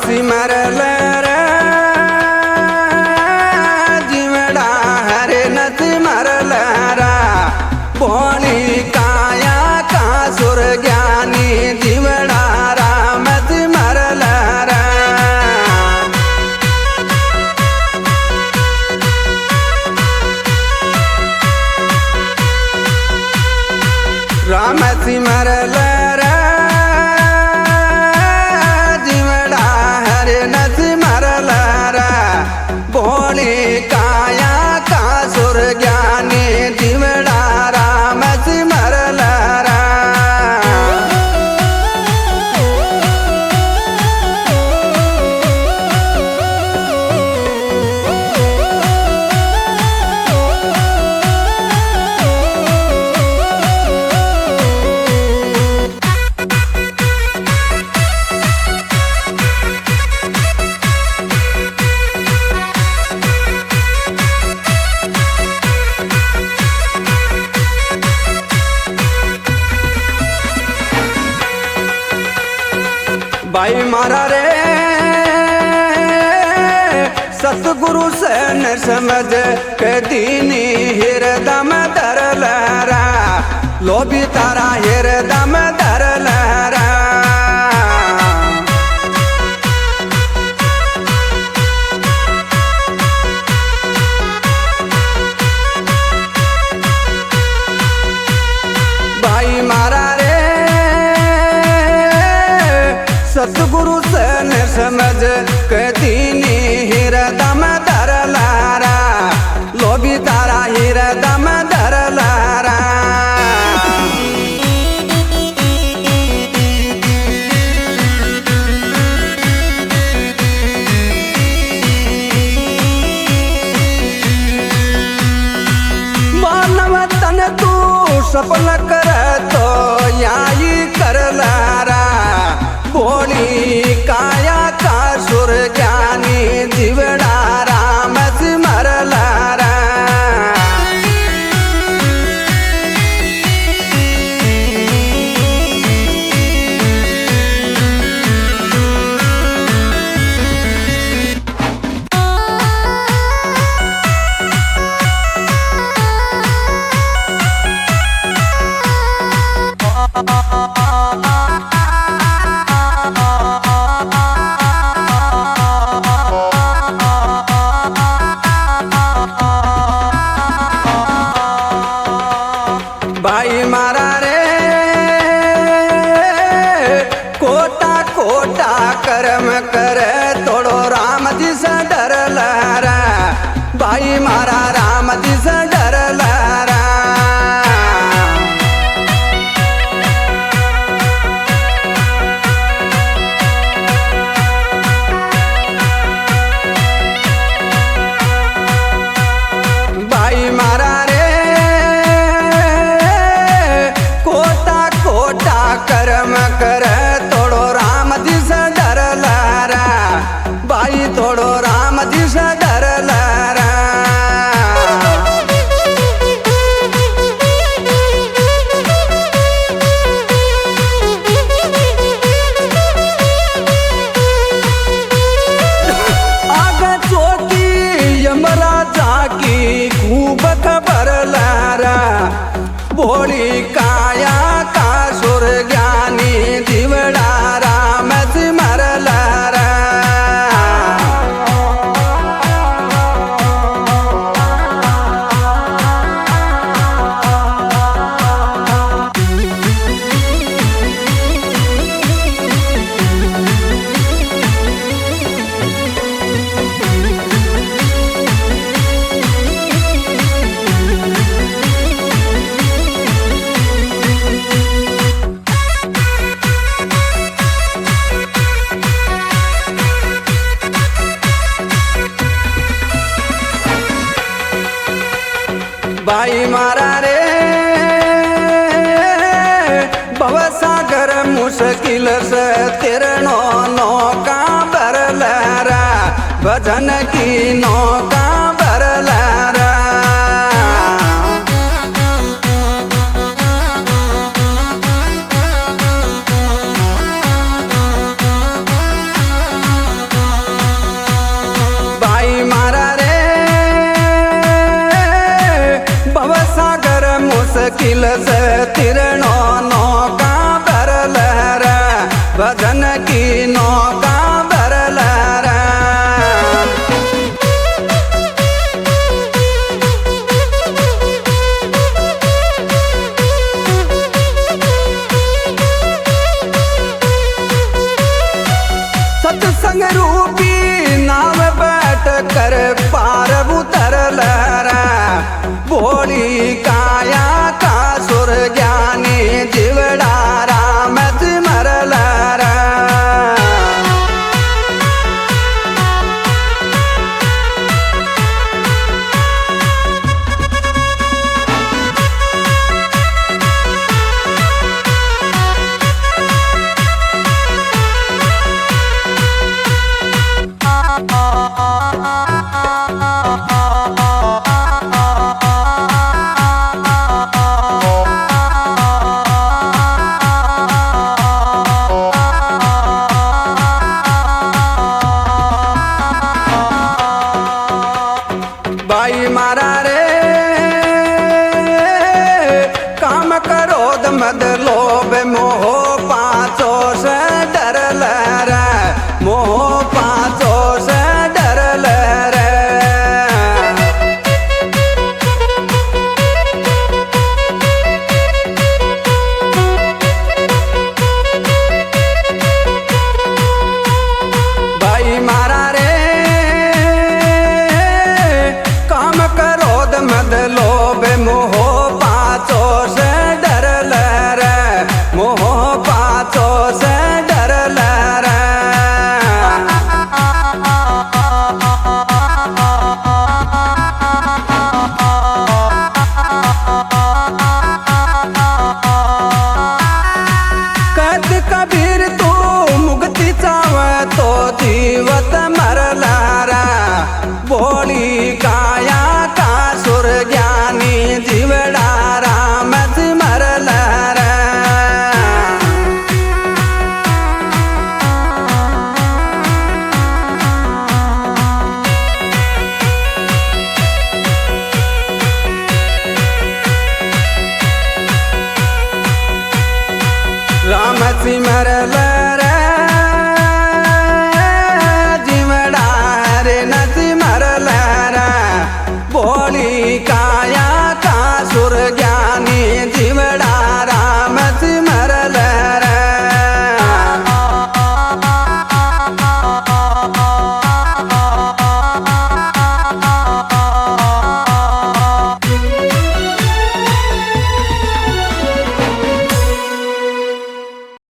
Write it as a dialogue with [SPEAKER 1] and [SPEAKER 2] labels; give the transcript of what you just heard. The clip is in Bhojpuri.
[SPEAKER 1] सिमरल रे जीवड़ा हरे न सिमरल रा बोली काया का सुर ज्ञानी जीवड़ा राम सिमरल रा राम सिमरल रा बोली काया का सुर ज्ञानी जीवड़ा राम सिमरल रा भाई मारा रे सतगुरु से न समझ के दीनी हृदय में धरल रा लोभी तारा हृदय में धरल रा भाई मारा रे सतगुरु से न समझ के दीनी हृदय में धरल रा लोभी तारा हृदय में धरल रा मानव तन तू सफल कर तो याई करल रा बोली काया का सुर ज्ञानी जीवड़ा राम सिमरल रा भाई मारा रे कोटा कोटा कर्म करे तोड़ो राम जी से डरल रा भाई मारा राम जी से डरल रा भाई मारा कर्म कर तोड़ो राम जी से डरल रा भाई तोड़ो राम जी से डरल रा आगे चौकी यमराजा की खूब खबर रा भोली काया का सुर ज्ञानी जीवड़ा राम सिमरल रा भाई मारा रे भवसागर मुश्किल से तिरनो नौका भरल रा भजन की नौका भरल रा किल से तिरणो नौका भरल रे भजन की नौका भरल रे सत्संग रूपी नाव बैठ कर पार उतरल रे भोली काया का सुर ज्ञानी जीवड़ा राम मरल रे भाई मारा रे काम करो मद लोभ मोह पाँचों से डरल रे मोह पाँचों से डरल रे भाई मारा रे मद लोभ मोह पाँचों से डरल रे मोह पाँचों से डरल रे कद कबीर तू मुक्ति चाव तो जीवत मरल रे बोली काया सुर ज्ञानी जीवड़ा राम मरल रे राम मरल